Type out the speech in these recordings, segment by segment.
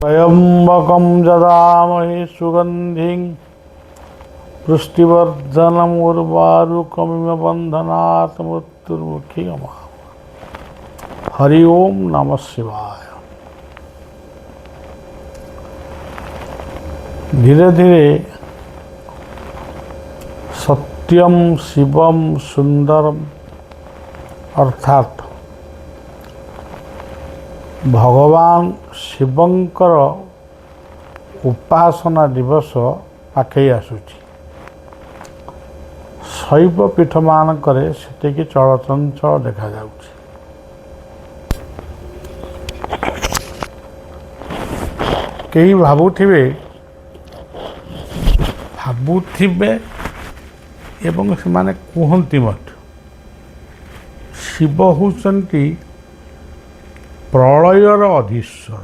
त्र्यम्बकं यजामहे सुगन्धिं पुष्टिवर्धनम् उर्वारुकमिव बन्धनात् मृत्युर्मुक्षीयमामः। हरि ओम नमः शिवाय। धीरे धीरे सत्यम शिवम सुंदरम अर्थात भगवान शिवंकर उपासना दिवस पाखे आसुची। शैव पीठ मानकरे सेटिकी चलचंचल देखा जाउची। कई भाबुथिबे एवं सेमाने कुहंती मत शिव होचंती प्रलयर अधीश्वर,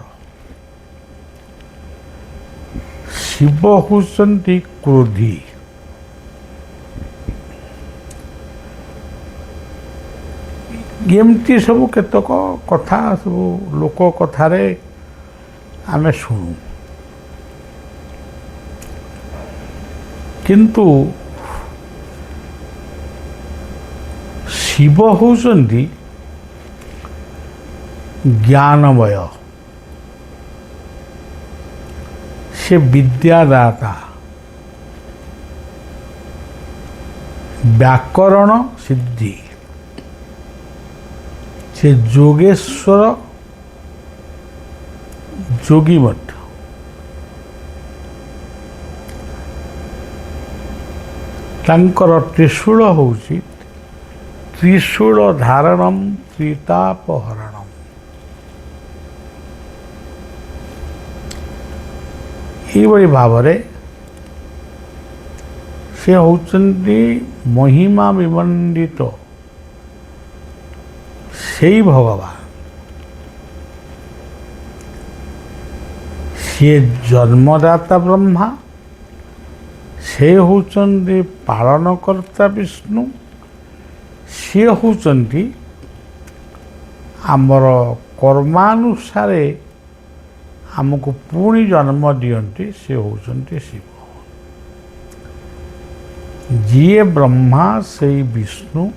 शिव होचंती क्रोधी। एमती सब केतक कथा सब लोक कथारे आमे शुणु, किंतु शिव होचंती ज्ञानमय, से विद्यादाता, व्याकरण सिद्धि, से जोगेश्वर जोगी मठ। तांकर त्रिशूल होची त्रिशूल धारणम त्रितापहरणम। यही भाव से होचंती महिमा विमंडित से भगवान। से जन्मदाता ब्रह्मा, से होचंती पालनकर्ता विष्णु, से होचंती आमर कर्मानुसारे आमको पुणी जन्म दियंती, से होचंती शिव। जिए ब्रह्मा से विष्णु,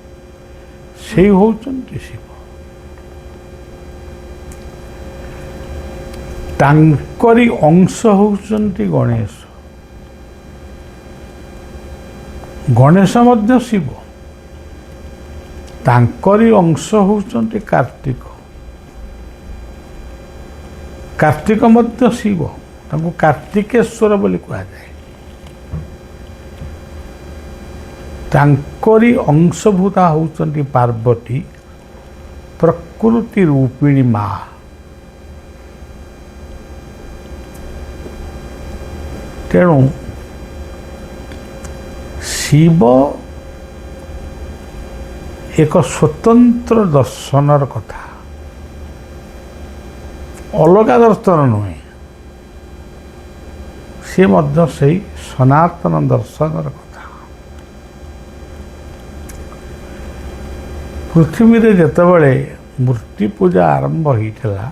से होचंती शिव। तांकरी अंश होचंती गणेश, गणेश मध्य शिव। तांकरी अंश होचंती कार्तिक, कार्तिक मध्य शिव। तांको कार्तिकेश्वर बोली कहा जाए। तांकरी अंशभूता होचंती पार्वती, प्रकृति रूपिणी माँ। तेणु शिव एक स्वतंत्र दर्शनर कथा, अलग दर्शन नुहे। से मध्य से सनातन दर्शनर कथा। पृथ्वी रे जेतेबेले मूर्ति पूजा आरंभ होइतला,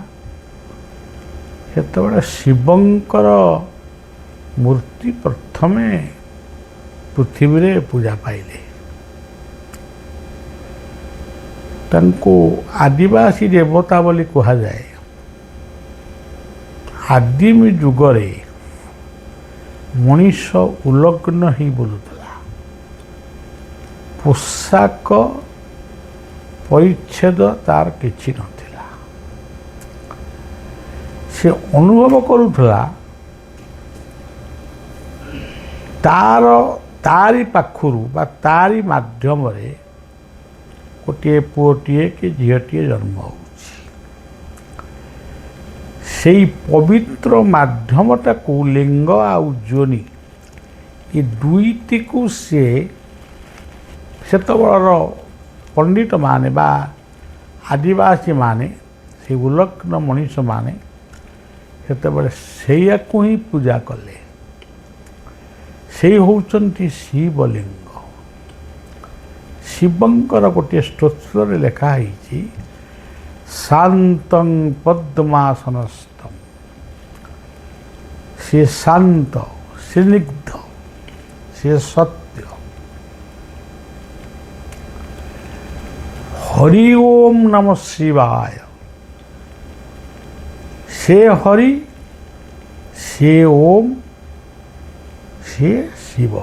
सेतेबेले शिवंकर मूर्ति प्रथमे पृथ्वी रे पूजा पाइले। तांको आदिवासी देवता बोली कहा जाए। आदिम जुगरे मनीष उलग्न ही बोलुतला। पोशाक परिच्छेद तार किछि नथिला। से अनुभव करुथला तारी पाखुरु बा तारी माध्यम रे गोटे पुओटीए कि झीटीए जन्म होउछि। सेई पवित्र माध्यमटा को लिंग आउ जोनि ये दुईटी को से सेतबळर पंडित माने बा आदिवासी माने से उलग्न मनीष माने सेतबळे सेया को ही पूजा कले। से होचंती शिवलिंग। शिवंकर गोटे स्तोत्र लेखा है शांतं पद्मासनस्थं ସେ ଶାନ୍ତ, ସ୍ନିଗ୍ଧ, ସେ ସତ୍ୟ। ହରି ଓମ୍ ନମ ଶିବାୟ। ସେ ହରି, ସେ ଓମ୍, ସେ ଶିବ।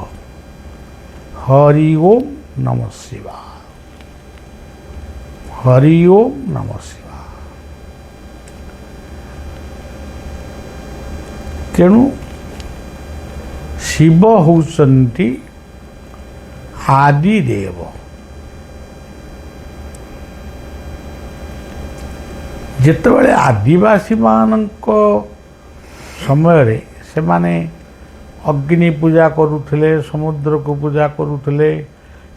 ହରି ଓମ୍ ନମ ଶିବାୟ। ହରି ଓମ୍ ନମ ଶିବାୟ। ତେଣୁ ଶିବ ହେଉଛନ୍ତି ଆଦିଦେବ। ଯେତେବେଳେ ଆଦିବାସୀମାନଙ୍କ ସମୟରେ ସେମାନେ ଅଗ୍ନି ପୂଜା କରୁଥିଲେ, ସମୁଦ୍ରକୁ ପୂଜା କରୁଥିଲେ,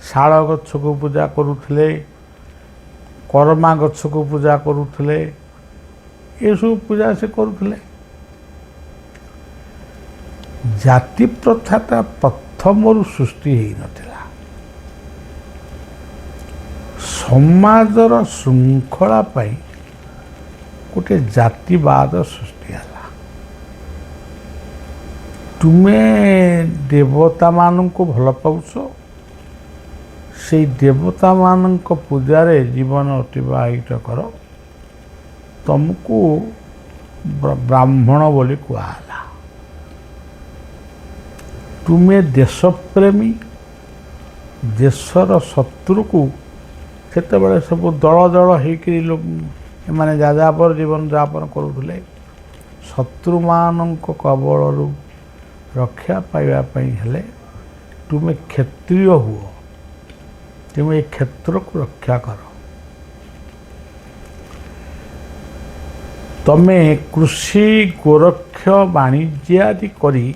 ଶାଳ ଗଛକୁ ପୂଜା କରୁଥିଲେ, କରମା ଗଛକୁ ପୂଜା କରୁଥିଲେ, ଏସବୁ ପୂଜା ସେ କରୁଥିଲେ। ଜାତି ପ୍ରଥାଟା ପ୍ରଥମରୁ ସୃଷ୍ଟି ହେଇନଥିଲା। ସମାଜର ଶୃଙ୍ଖଳା ପାଇଁ ଗୋଟେ ଜାତିବାଦ ସୃଷ୍ଟି ହେଲା। ତୁମେ ଦେବତାମାନଙ୍କୁ ଭଲ ପାଉଛ, ସେଇ ଦେବତାମାନଙ୍କ ପୂଜାରେ ଜୀବନ ଅତିବାହିତ କର, ତୁମକୁ ବ୍ରାହ୍ମଣ ବୋଲି କୁହାହେଲା। ତୁମେ ଦେଶପ୍ରେମୀ, ଦେଶର ଶତ୍ରୁକୁ ସେତେବେଳେ ସବୁ ଦଳ ଦଳ ହେଇକିରି ଏମାନେ ଯାଯାବର ଜୀବନଯାପନ କରୁଥିଲେ। ଶତ୍ରୁମାନଙ୍କ କବଳରୁ ରକ୍ଷା ପାଇବା ପାଇଁ ହେଲେ ତୁମେ କ୍ଷତ୍ରିୟ ହୁଅ, ତୁମେ ଏ କ୍ଷେତ୍ରକୁ ରକ୍ଷା କର। ତମେ କୃଷି, ଗୋରକ୍ଷ, ବାଣିଜ୍ୟ ଆଦି କରି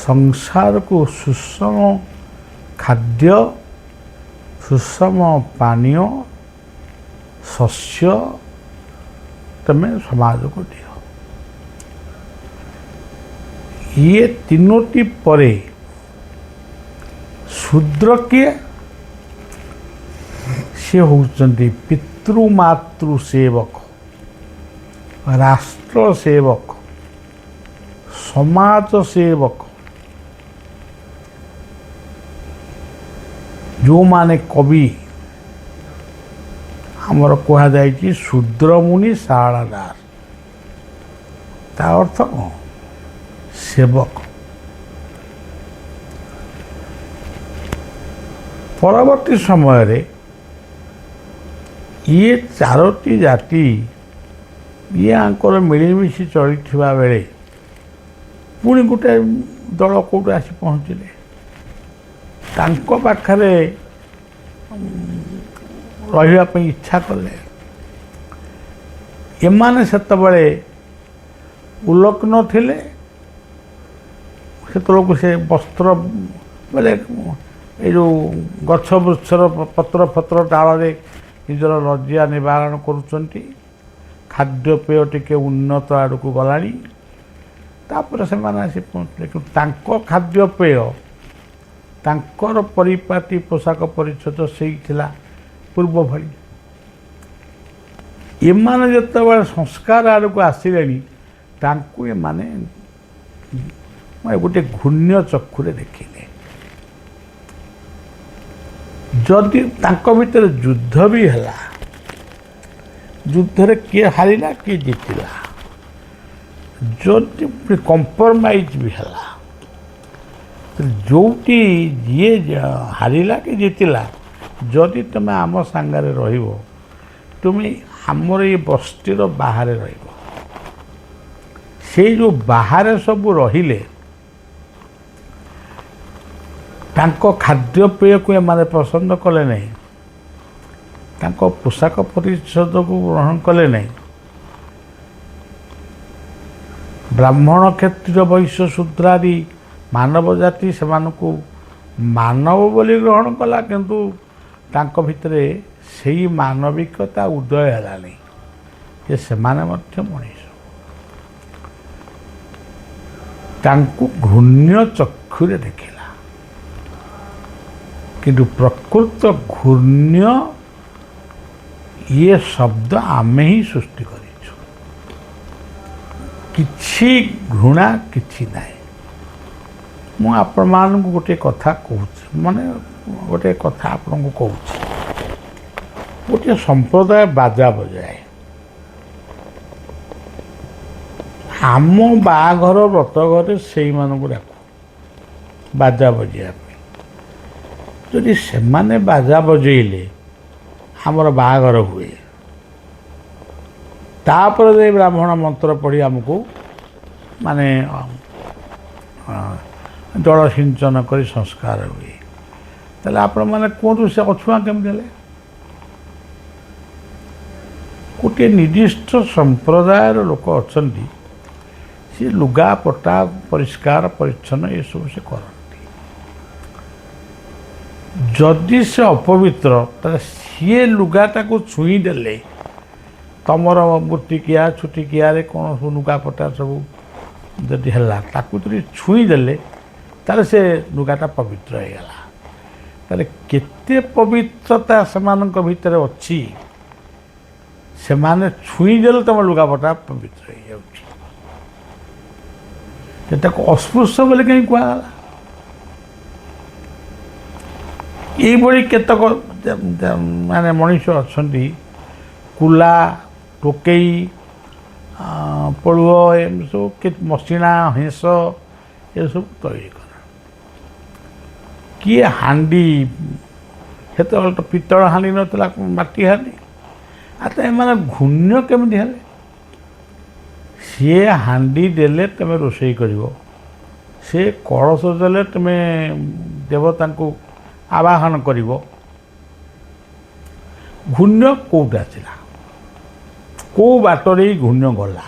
ସଂସାରକୁ ସୁଷମ ଖାଦ୍ୟ, ସୁଷମ ପାନୀୟ, ଶସ୍ୟ ତମେ ସମାଜକୁ ଦିଅ। ଇଏ ତିନୋଟି ପରେ ଶୂଦ୍ର କିଏ? ସେ ହେଉଛନ୍ତି ପିତୃମାତୃ ସେବକ, ରାଷ୍ଟ୍ର ସେବକ, ସମାଜ ସେବକ। ଯେଉଁମାନେ କବି ଆମର କୁହାଯାଇଛି ଶୂଦ୍ରମୁନି ଶାରଳା ଦାସ, ତା ଅର୍ଥ କ'ଣ? ସେବକ। ପରବର୍ତ୍ତୀ ସମୟରେ ଇଏ ଚାରୋଟି ଜାତି ଇଏଙ୍କର ମିଳିମିଶି ଚଳିଥିବା ବେଳେ ପୁଣି ଗୋଟେ ଦଳ କେଉଁଠୁ ଆସି ପହଞ୍ଚିଲେ। ତାଙ୍କ ପାଖରେ ରହିବା ପାଇଁ ଇଚ୍ଛା କଲେ। ଏମାନେ ସେତେବେଳେ ଉଲଗ୍ନ ଥିଲେ। ସେତେବେଳକୁ ସେ ବସ୍ତ୍ର ବୋଲେ ଏଇ ଯେଉଁ ଗଛ ବୃକ୍ଷର ପତ୍ର ଫତ୍ର ଡାଳରେ ନିଜର ଲଜ୍ଜା ନିବାରଣ କରୁଛନ୍ତି। ଖାଦ୍ୟପେୟ ଟିକେ ଉନ୍ନତ ଆଡ଼କୁ ଗଲାଣି। ତାପରେ ସେମାନେ ଆସି ପହଞ୍ଚିଲେ। କିନ୍ତୁ ତାଙ୍କ ଖାଦ୍ୟପେୟ, ତାଙ୍କର ପରିପାଟି ପୋଷାକ ପରିଚ୍ଛଦ ସେଇ ଥିଲା ପୂର୍ବ ଭଳି। ଏମାନେ ଯେତେବେଳେ ସଂସ୍କାର ଆଡ଼କୁ ଆସିଲେଣି, ତାଙ୍କୁ ଏମାନେ ଗୋଟେ ଘୂଣ୍ୟ ଚକ୍ଷୁରେ ଦେଖିଲେ। ଯଦି ତାଙ୍କ ଭିତରେ ଯୁଦ୍ଧ ବି ହେଲା, ଯୁଦ୍ଧରେ କିଏ ହାରିଲା କିଏ ଜିତିଲା, ଯଦି କମ୍ପ୍ରମାଇଜ୍ ବି ହେଲା, ଯେଉଁଠି ଯିଏ ହାରିଲା କି ଜିତିଲା, ଯଦି ତୁମେ ଆମ ସାଙ୍ଗରେ ରହିବ, ତୁମେ ଆମର ଏଇ ବସ୍ତିର ବାହାରେ ରହିବ। ସେଇ ଯେଉଁ ବାହାରେ ସବୁ ରହିଲେ, ତାଙ୍କ ଖାଦ୍ୟପେୟକୁ ଏମାନେ ପସନ୍ଦ କଲେ ନାହିଁ, ତାଙ୍କ ପୋଷାକ ପରିଚ୍ଛଦକୁ ଗ୍ରହଣ କଲେ ନାହିଁ। ବ୍ରାହ୍ମଣ, କ୍ଷତ୍ରିୟ, ବୈଶ୍ୟ, ଶୂଦ୍ର ଆଦି ମାନବ ଜାତି ସେମାନଙ୍କୁ ମାନବ ବୋଲି ଗ୍ରହଣ କଲା, କିନ୍ତୁ ତାଙ୍କ ଭିତରେ ସେଇ ମାନବିକତା ଉଦୟ ହେଲାନି ଯେ ସେମାନେ ମଧ୍ୟ ମଣିଷ। ତାଙ୍କୁ ଘୂଣ୍ୟ ଚକ୍ଷୁରେ ଦେଖିଲା। କିନ୍ତୁ ପ୍ରକୃତ ଘୂଣ୍ୟ ଇଏ ଶବ୍ଦ ଆମେ ହିଁ ସୃଷ୍ଟି କରିଛୁ। କିଛି ଘୃଣା କିଛି ନାହିଁ। ମୁଁ ଆପଣମାନଙ୍କୁ ଗୋଟିଏ କଥା କହୁଛି, ମାନେ ଗୋଟିଏ କଥା ଆପଣଙ୍କୁ କହୁଛି। ଗୋଟିଏ ସମ୍ପ୍ରଦାୟ ବାଜା ବଜାଏ, ଆମ ବାହାଘର ବ୍ରତଘରେ ସେଇମାନଙ୍କୁ ଡାକୁ ବାଜା ବଜାଇବା ପାଇଁ। ଯଦି ସେମାନେ ବାଜା ବଜେଇଲେ ଆମର ବାହାଘର ହୁଏ, ତାପରେ ଯାଇ ବ୍ରାହ୍ମଣ ମନ୍ତ୍ର ପଢ଼ି ଆମକୁ ମାନେ ଜଳ ସିଞ୍ଚନ କରି ସଂସ୍କାର ହୁଏ, ତାହେଲେ ଆପଣମାନେ କୁହନ୍ତୁ ସେ ଅଛୁଆଁ କେମିତି ହେଲେ? ଗୋଟିଏ ନିର୍ଦ୍ଦିଷ୍ଟ ସମ୍ପ୍ରଦାୟର ଲୋକ ଅଛନ୍ତି, ସେ ଲୁଗାପଟା ପରିଷ୍କାର ପରିଚ୍ଛନ୍ନ ଏସବୁ ସେ କରନ୍ତି। ଯଦି ସେ ଅପବିତ୍ର, ତାହେଲେ ସିଏ ଲୁଗାଟାକୁ ଛୁଇଁ ଦେଲେ, ତମର ଗୋଟିକିଆ ଛୁଟିକିଆରେ କ'ଣ ସବୁ ଲୁଗାପଟା ସବୁ ଯଦି ହେଲା, ତାକୁ ଯଦି ଛୁଇଁ ଦେଲେ, ତାହେଲେ ସେ ଲୁଗାଟା ପବିତ୍ର ହେଇଗଲା। ତାହେଲେ କେତେ ପବିତ୍ରତା ସେମାନଙ୍କ ଭିତରେ ଅଛି, ସେମାନେ ଛୁଇଁ ଦେଲେ ତମ ଲୁଗାପଟା ପବିତ୍ର ହେଇଯାଉଛି। ସେଟାକୁ ଅସ୍ପୃଶ୍ୟ ବୋଲି କାହିଁ କୁହାଗଲା? ଏଇଭଳି କେତେକ ମାନେ ମଣିଷ ଅଛନ୍ତି, କୁଲା ଟୋକେଇ ପୋଳୁଅ ଏମିତି ସବୁ ମସିଣା ହେଁସ ଏସବୁ ତୈରି କରେ। କିଏ ହାଣ୍ଡି, ସେତେବେଳେ ତ ପିତ୍ତଳ ହାଣ୍ଡି ନଥିଲା, ମାଟି ହାଣ୍ଡି। ତ ଏମାନେ ଘୂଣ୍ୟ କେମିତି ହେଲେ? ସିଏ ହାଣ୍ଡି ଦେଲେ ତୁମେ ରୋଷେଇ କରିବ, ସେ କଳସ ଦେଲେ ତୁମେ ଦେବତାଙ୍କୁ ଆବାହନ କରିବ। ଘୂଣ୍ୟ କେଉଁଠି ଆସିଲା? କେଉଁ ବାଟରେ ଏଇ ଘୂଣ୍ୟ ଗଲା?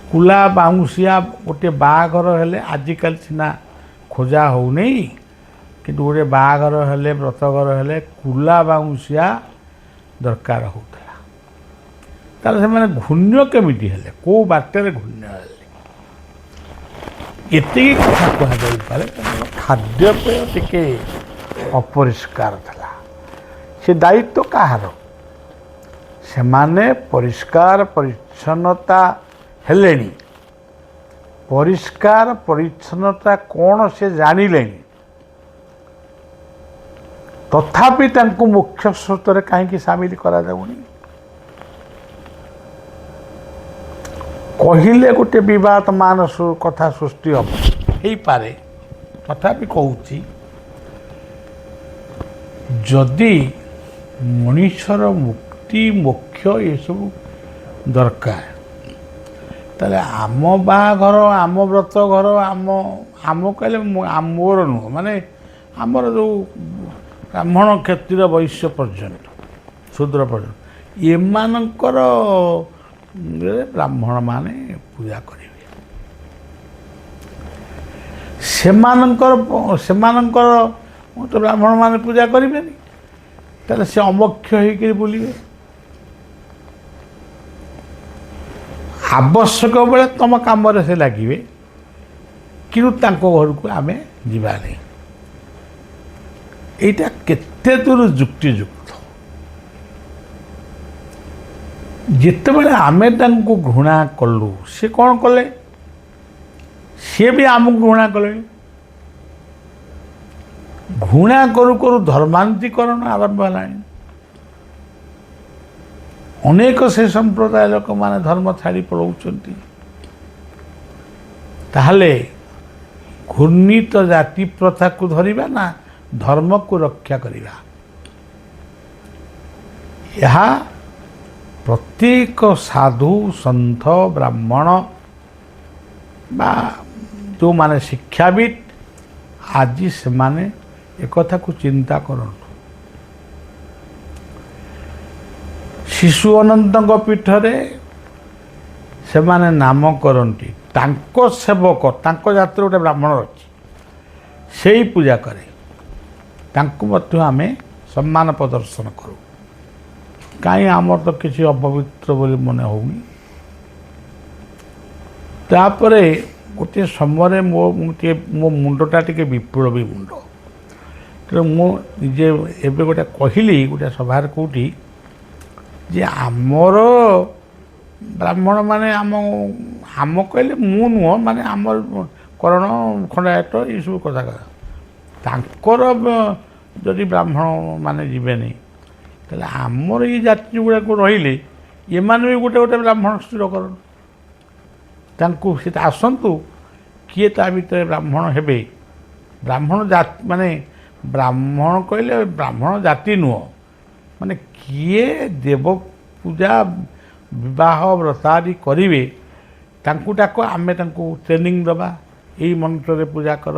କୁଲା ବାଉଁଶିଆ ଗୋଟିଏ ବାହାଘର ହେଲେ, ଆଜିକାଲି ସିନା ଖୋଜା ହେଉନି, କିନ୍ତୁ ଗୋଟିଏ ବାହାଘର ହେଲେ ବ୍ରତଘର ହେଲେ କୁଲା ବାଉଁଶିଆ ଦରକାର ହେଉଥିଲା। ତାହେଲେ ସେମାନେ ଘୂଣ୍ୟ କେମିତି ହେଲେ? କେଉଁ ବାଟରେ ଘୂଣ୍ୟ ହେଲେ? ଏତିକି କଥା କୁହାଯାଇପାରେ, ଖାଦ୍ୟପେୟ ଟିକେ ଅପରିଷ୍କାର ଥିଲା। ସେ ଦାୟିତ୍ୱ କାହାର? ସେମାନେ ପରିଷ୍କାର ପରିଚ୍ଛନ୍ନତା ହେଲେଣି, ପରିଷ୍କାର ପରିଚ୍ଛନ୍ନତା କ'ଣ ସେ ଜାଣିଲେଣି, ତଥାପି ତାଙ୍କୁ ମୁଖ୍ୟ ସ୍ରୋତରେ କାହିଁକି ସାମିଲ କରାଯାଉନି? କହିଲେ ଗୋଟେ ବିବାଦମାନ କଥା ସୃଷ୍ଟି ହେଇପାରେ, ତଥାପି କହୁଛି, ଯଦି ମଣିଷର ମୁକ୍ତି ମୋକ୍ଷ ଏସବୁ ଦରକାର, ତାହେଲେ ଆମ ବାହାଘର, ଆମ ବ୍ରତଘର, ଆମ କହିଲେ ମୋର ନୁହଁ, ମାନେ ଆମର ଯେଉଁ ବ୍ରାହ୍ମଣ କ୍ଷତ୍ରିୟ ବୈଶ୍ୟ ପର୍ଯ୍ୟନ୍ତ, ଶୂଦ୍ର ପର୍ଯ୍ୟନ୍ତ, ଏମାନଙ୍କର ବ୍ରାହ୍ମଣମାନେ ପୂଜା କରିବେ। ସେମାନଙ୍କର ତ ବ୍ରାହ୍ମଣମାନେ ପୂଜା କରିବେନି, ତାହେଲେ ସେ ଅମୋକ୍ଷ ହେଇକରି ବୁଲିବେ। ଆବଶ୍ୟକ ବେଳେ ତମ କାମରେ ସେ ଲାଗିବେ, କିନ୍ତୁ ତାଙ୍କ ଘରକୁ ଆମେ ଯିବାନି। এইটা କେତେ ଦୂର ଯୁକ୍ତିଯୁକ୍ତ? ଯେତେବେଳେ ଆମେ ତାଙ୍କୁ ଘୃଣା କଲୁ, ସେ କ'ଣ କଲେ? ସିଏ ବି ଆମକୁ ଘୃଣା କଲେ। ଘୃଣା କରୁ କରୁ ଧର୍ମାନ୍ତୀକରଣ ଆରମ୍ଭ ହେଲାଣି। ଅନେକ ସେ ସମ୍ପ୍ରଦାୟ ଲୋକମାନେ ଧର୍ମ ଛାଡ଼ି ପଳାଉଛନ୍ତି। ତାହେଲେ ଘୂର୍ଣ୍ଣିତ ଜାତି ପ୍ରଥାକୁ ଧରିବା ନା ଧର୍ମକୁ ରକ୍ଷା କରିବା? ଏହା ପ୍ରତ୍ୟେକ ସାଧୁ ସନ୍ଥ ବ୍ରାହ୍ମଣ ବା ଯେଉଁମାନେ ଶିକ୍ଷାବିତ୍, ଆଜି ସେମାନେ ଏକଥାକୁ ଚିନ୍ତା କରନ୍ତୁ। ଶିଶୁ ଅନନ୍ତଙ୍କ ପୀଠରେ ସେମାନେ ନାମ କରନ୍ତି, ତାଙ୍କ ସେବକ, ତାଙ୍କ ଜାତିର ଗୋଟେ ବ୍ରାହ୍ମଣ ଅଛି, ସେଇ ପୂଜା କରେ, ତାଙ୍କୁ ମଧ୍ୟ ଆମେ ସମ୍ମାନ ପ୍ରଦର୍ଶନ କରୁ। କାହିଁ ଆମର ତ କିଛି ଅପବିତ୍ର ବୋଲି ମନେ ହେଉନି। ତାପରେ ଗୋଟିଏ ସମୟରେ ମୋ ମୁଣ୍ଡଟା ଟିକେ ବିପ୍ଳବୀ ମୁଣ୍ଡ। ତେଣୁ ମୁଁ ନିଜେ ଏବେ ଗୋଟେ କହିଲି ଗୋଟେ ସଭାରେ କେଉଁଠି, ଯେ ଆମର ବ୍ରାହ୍ମଣ ମାନେ ଆମ କହିଲେ ମୁଁ ନୁହଁ, ମାନେ ଆମର କରଣ ଖଣ୍ଡାୟତ ଏଇସବୁ କଥା ତାଙ୍କର ଯଦି ବ୍ରାହ୍ମଣ ମାନେ ଯିବେନି, ତାହେଲେ ଆମର ଏଇ ଜାତି ଗୁଡ଼ାକୁ ରହିଲେ ଏମାନେ ବି ଗୋଟେ ଗୋଟେ ବ୍ରାହ୍ମଣ ସ୍ଥିର କରନ୍ତୁ, ତାଙ୍କୁ ସେ ଆସନ୍ତୁ, କିଏ ତା ଭିତରେ ବ୍ରାହ୍ମଣ ହେବେ। ବ୍ରାହ୍ମଣ ଜାତି ମାନେ ବ୍ରାହ୍ମଣ କହିଲେ ବ୍ରାହ୍ମଣ ଜାତି ନୁହଁ, ମାନେ କିଏ ଦେବ ପୂଜା ବିବାହ ବ୍ରତାଦି କରିବେ ତାଙ୍କୁ ଡାକ, ଆମେ ତାଙ୍କୁ ଟ୍ରେନିଂ ଦେବା, ଏଇ ମନ୍ତ୍ରରେ ପୂଜା କର,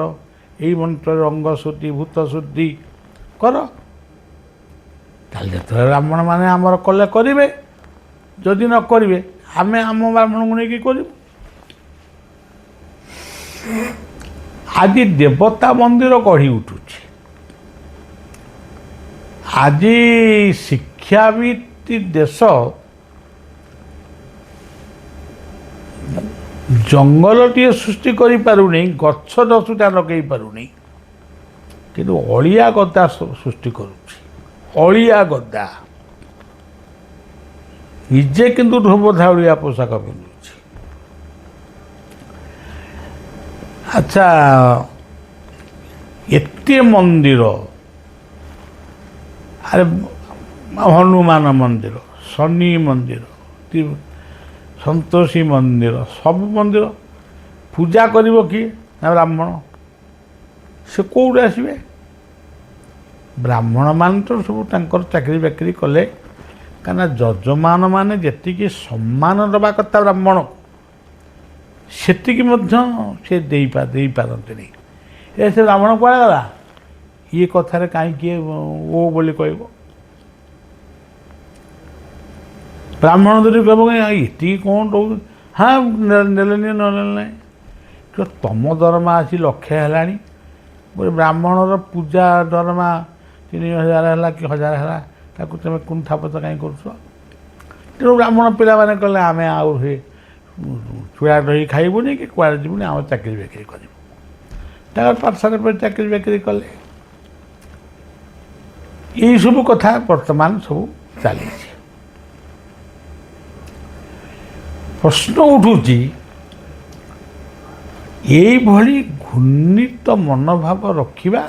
ଏଇ ମନ୍ତ୍ରରେ ଅଙ୍ଗ ଶୁଦ୍ଧି ଭୂତ ଶୁଦ୍ଧି କର। ତାହେଲେ ଯେତେବେଳେ ବ୍ରାହ୍ମଣମାନେ ଆମର କଲେ କରିବେ, ଯଦି ନ କରିବେ ଆମେ ଆମ ବ୍ରାହ୍ମଣଙ୍କୁ ନେଇକି କରିବୁ। ଆଜି ଦେବତା ମନ୍ଦିର ଗଢ଼ି ଉଠୁଛି, ଆଜି ଶିକ୍ଷାବିତ ଦେଶ ଜଙ୍ଗଲଟିଏ ସୃଷ୍ଟି କରିପାରୁନି, ଗଛ 10ଟା ଲଗେଇ ପାରୁନି, କିନ୍ତୁ ଅଳିଆ ଗଦା ସୃଷ୍ଟି କରୁଛି। ଅଳିଆ ଗଦା ନିଜେ କିନ୍ତୁ ଧୋବଧାଉଳିଆ ପୋଷାକ ପିନ୍ଧୁଛି। ଆଚ୍ଛା, ଏତେ ମନ୍ଦିର, ଆରେ ହନୁମାନ ମନ୍ଦିର, ଶନି ମନ୍ଦିର, ସନ୍ତୋଷୀ ମନ୍ଦିର, ସବୁ ମନ୍ଦିର ପୂଜା କରିବ କିଏ ନା ବ୍ରାହ୍ମଣ। ସେ କେଉଁଠୁ ଆସିବେ? ବ୍ରାହ୍ମଣମାନେ ତ ସବୁ ତାଙ୍କର ଚାକିରି ବାକିରି କଲେ, କାହିଁକିନା ଯଜମାନ ମାନେ ଯେତିକି ସମ୍ମାନ ଦେବା କଥା ବ୍ରାହ୍ମଣକୁ ସେତିକି ମଧ୍ୟ ସେ ଦେଇପାରନ୍ତିନି। ସେ ବ୍ରାହ୍ମଣ କୁଆଡ଼େ ଗଲା, ଇଏ କଥାରେ କାହିଁ କିଏ ଓ ବୋଲି କହିବ। ବ୍ରାହ୍ମଣ ଯଦି କହିବ ଏତିକି କ'ଣ ଦେଉ, ହଁ ନେଲେନି ନନେଲେ ନାହିଁ, ତମ ଦରମା ଆସି ଲକ୍ଷେ ହେଲାଣି, ଗୋଟେ ବ୍ରାହ୍ମଣର ପୂଜା ଦରମା 3000 ହେଲା କି 1000 ହେଲା, ତାକୁ ତୁମେ କୁଣ୍ଠାପତ କାହିଁ କରୁଛ? ତେଣୁ ବ୍ରାହ୍ମଣ ପିଲାମାନେ କହିଲେ ଆମେ ଆଉ ସେ ଚୂଡ଼ା ଦହି ଖାଇବୁନି କି କୁଆଡ଼େ ଯିବୁନି, ଆମେ ଚାକିରି ବାକିରି କରିବୁ। ତାଙ୍କର ପାଠଶାଠ ପରେ ଚାକିରି ବାକିରି କଲେ। ଏଇସବୁ କଥା ବର୍ତ୍ତମାନ ସବୁ ଚାଲିଛି। ପ୍ରଶ୍ନ ଉଠୁଛି, ଏଇଭଳି ଘୂର୍ଣ୍ଣିତ ମନୋଭାବ ରଖିବା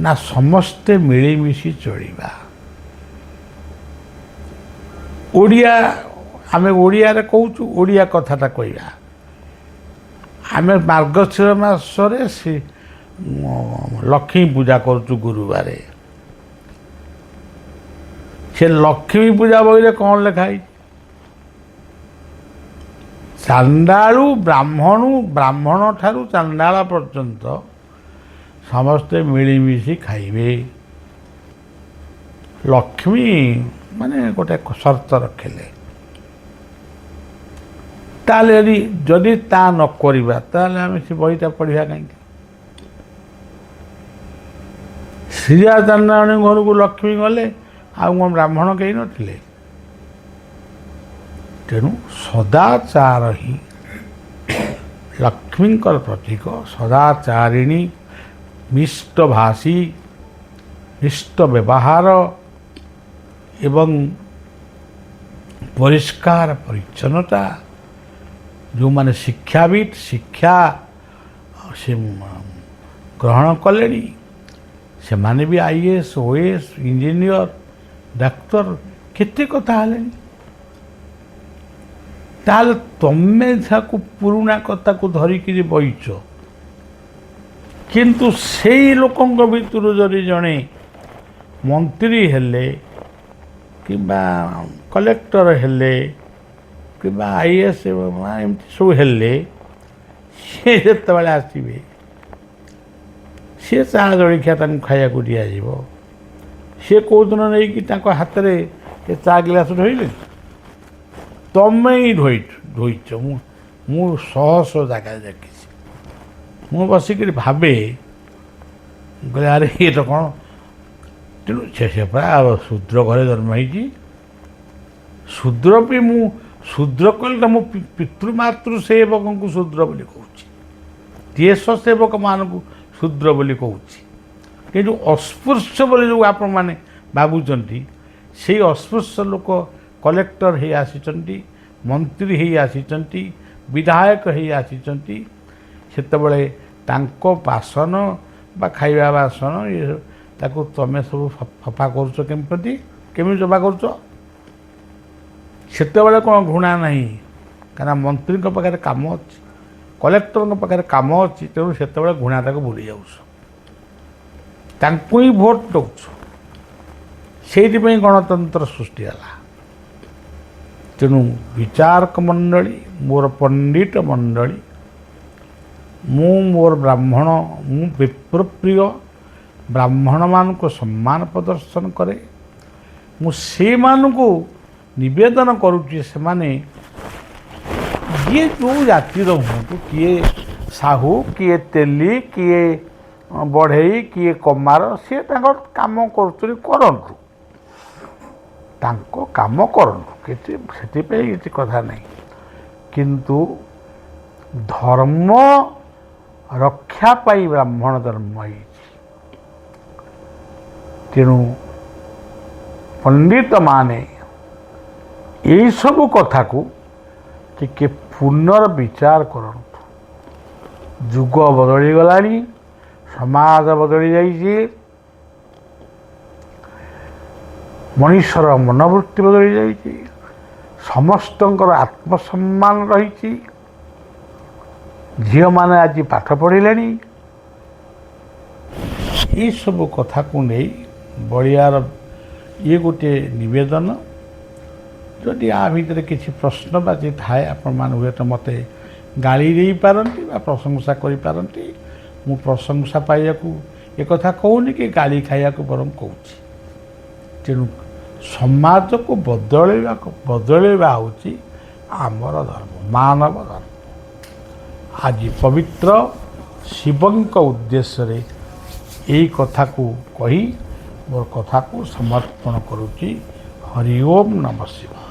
ନା ସମସ୍ତେ ମିଳିମିଶି ଚଳିବା? ଓଡ଼ିଆ, ଆମେ ଓଡ଼ିଆରେ କହୁଛୁ, ଓଡ଼ିଆ କଥାଟା କହିବା। ଆମେ ମାର୍ଗଶିର ମାସରେ ଲକ୍ଷ୍ମୀ ପୂଜା କରୁଛୁ ଗୁରୁବାରେ। ସେ ଲକ୍ଷ୍ମୀ ପୂଜା ବହିରେ କ'ଣ ଲେଖା ହେଇଛି? ଚାଣ୍ଡାଳୁ ବ୍ରାହ୍ମଣ ଠାରୁ ଚାଣ୍ଡାଳ ପର୍ଯ୍ୟନ୍ତ ସମସ୍ତେ ମିଳିମିଶି ଖାଇବେ। ଲକ୍ଷ୍ମୀ ମାନେ ଗୋଟେ ସର୍ତ୍ତ ରଖିଲେ। ତାହେଲେ ଯଦି ତା ନ କରିବା, ତାହେଲେ ଆମେ ସେ ବହିଟା ପଢ଼ିବା କାହିଁକି? ଶ୍ରୀଜା ଚାଣ୍ଡାଳୀ ଘରକୁ ଲକ୍ଷ୍ମୀ ଗଲେ, ଆଉ କ'ଣ ବ୍ରାହ୍ମଣ କେହି ନଥିଲେ? ତେଣୁ ସଦାଚାର ହିଁ ଲକ୍ଷ୍ମୀଙ୍କର ପ୍ରତୀକ। ସଦାଚାରିଣୀ, ମିଷ୍ଟଭାଷୀ, ମିଷ୍ଟ ବ୍ୟବହାର ଏବଂ ପରିଷ୍କାର ପରିଚ୍ଛନ୍ନତା, ଯେଉଁମାନେ ଶିକ୍ଷାବିତ, ଶିକ୍ଷା ସେ ଗ୍ରହଣ କଲେଣି, ସେମାନେ ବି IAS, OAS, ଇଞ୍ଜିନିୟର, ଡାକ୍ତର, କେତେ କଥା ହେଲେଣି। ତାହେଲେ ତମେ ତାକୁ ପୁରୁଣା କଥାକୁ ଧରିକିରି ବଇଛ, କିନ୍ତୁ ସେଇ ଲୋକଙ୍କ ଭିତରୁ ଯଦି ଜଣେ ମନ୍ତ୍ରୀ ହେଲେ କିମ୍ବା କଲେକ୍ଟର ହେଲେ କିମ୍ବା IAS ଏମିତି ସବୁ ହେଲେ, ସେ ଯେତେବେଳେ ଆସିବେ, ସିଏ ଚା ଜଳଖିଆ ତାଙ୍କୁ ଖାଇବାକୁ ଦିଆଯିବ। ସିଏ କେଉଁଦିନ ନେଇକି ତାଙ୍କ ହାତରେ ଏ ଚା ଗ୍ଲାସ୍ ଧୋଇଲେ? ତମେ ହିଁ ଧୋଇଛ। ମୁଁ ଶହ ଜାଗାରେ ଦେଖିଛି। ମୁଁ ବସିକିରି ଭାବେ, କହିଲେ ଆରେ ଇଏ ତ କ'ଣ, ତେଣୁ ସେ ପ୍ରାୟ ଶୂଦ୍ର ଘରେ ଜନ୍ମ ହେଇଛି। ଶୂଦ୍ର ବି ମୁଁ ଶୂଦ୍ର କହିଲେ ତ ମୁଁ ପିତୃମାତୃ ସେବକଙ୍କୁ ଶୂଦ୍ର ବୋଲି କହୁଛି, ଦେଶ ସେବକମାନଙ୍କୁ ଶୂଦ୍ର ବୋଲି କହୁଛି। କିନ୍ତୁ ଅସ୍ପୃଶ୍ୟ ବୋଲି ଯେଉଁ ଆପଣମାନେ ଭାବୁଛନ୍ତି, ସେଇ ଅସ୍ପୃଶ୍ୟ ଲୋକ କଲେକ୍ଟର ହେଇ ଆସିଛନ୍ତି, ମନ୍ତ୍ରୀ ହେଇ ଆସିଛନ୍ତି, ବିଧାୟକ ହେଇ ଆସିଛନ୍ତି, ସେତେବେଳେ ତାଙ୍କ ବାସନ ବା ଖାଇବା ବାସନ ତାକୁ ତମେ ସବୁ ସଫା କରୁଛ କେମିତି ସଫା କରୁଛ? ସେତେବେଳେ କ'ଣ ଘୃଣା ନାହିଁ, କାହିଁକିନା ମନ୍ତ୍ରୀଙ୍କ ପାଖରେ କାମ ଅଛି, କଲେକ୍ଟରଙ୍କ ପାଖରେ କାମ ଅଛି, ତେଣୁ ସେତେବେଳେ ଘୃଣାଟାକୁ ଭୁଲି ଯାଉଛ, ତାଙ୍କୁ ହିଁ ଭୋଟ ଦେଉଛ। ସେଇଥିପାଇଁ ଗଣତନ୍ତ୍ର ସୃଷ୍ଟି ହେଲା। ତେଣୁ ବିଚାରକ ମଣ୍ଡଳୀ, ମୋର ପଣ୍ଡିତ ମଣ୍ଡଳୀ, ମୋର ବ୍ରାହ୍ମଣ, ମୁଁ ବିପ୍ରପ୍ରିୟ ବ୍ରାହ୍ମଣମାନଙ୍କୁ ସମ୍ମାନ ପ୍ରଦର୍ଶନ କରେ। ମୁଁ ସେମାନଙ୍କୁ ନିବେଦନ କରୁଛି, ସେମାନେ ଯିଏ ଯେଉଁ ଜାତିର ହୁଅନ୍ତୁ, କିଏ ସାହୁ, କିଏ ତେଲି, କିଏ ବଢ଼େଇ, କିଏ କମାର, ସିଏ ତାଙ୍କର କାମ କରୁଛନ୍ତି, କରନ୍ତୁ, ତାଙ୍କ କାମ କରନ୍ତୁ, କିଛି ସେଥିପାଇଁ କିଛି କଥା ନାହିଁ। କିନ୍ତୁ ଧର୍ମ ରକ୍ଷା ପାଇଁ ବ୍ରାହ୍ମଣ ଧର୍ମ ହେଇଛି। ତେଣୁ ପଣ୍ଡିତମାନେ ଏଇସବୁ କଥାକୁ ଟିକେ ପୁନର୍ବିଚାର କରନ୍ତୁ। ଯୁଗ ବଦଳିଗଲାଣି, ସମାଜ ବଦଳି ଯାଇଛି, ମଣିଷର ମନୋବୃତ୍ତି ବଦଳି ଯାଇଛି, ସମସ୍ତଙ୍କର ଆତ୍ମସମ୍ମାନ ରହିଛି। ଝିଅମାନେ ଆଜି ପାଠ ପଢ଼ିଲେଣି। ଏସବୁ କଥାକୁ ନେଇ ବଳିଆର ଇଏ ଗୋଟିଏ ନିବେଦନ। ଯଦି ଆ ଭିତରେ କିଛି ପ୍ରଶ୍ନବାଚୀ ଥାଏ, ଆପଣମାନେ ହୁଏତ ମୋତେ ଗାଳି ଦେଇପାରନ୍ତି ବା ପ୍ରଶଂସା କରିପାରନ୍ତି। ମୁଁ ପ୍ରଶଂସା ପାଇବାକୁ ଏକଥା କହୁନି କି ଗାଳି ଖାଇବାକୁ ବରଂ କହୁଛି। ତେଣୁ ସମାଜକୁ ବଦଳେଇବା ହେଉଛି ଆମର ଧର୍ମ, ମାନବ ଧର୍ମ। ଆଜି ପବିତ୍ର ଶିବଙ୍କ ଉଦ୍ଦେଶ୍ୟରେ ଏଇ କଥାକୁ କହି ମୋର କଥାକୁ ସମର୍ପଣ କରୁଛି। ହରି ଓମ୍ ନମଃ ଶିବାୟ।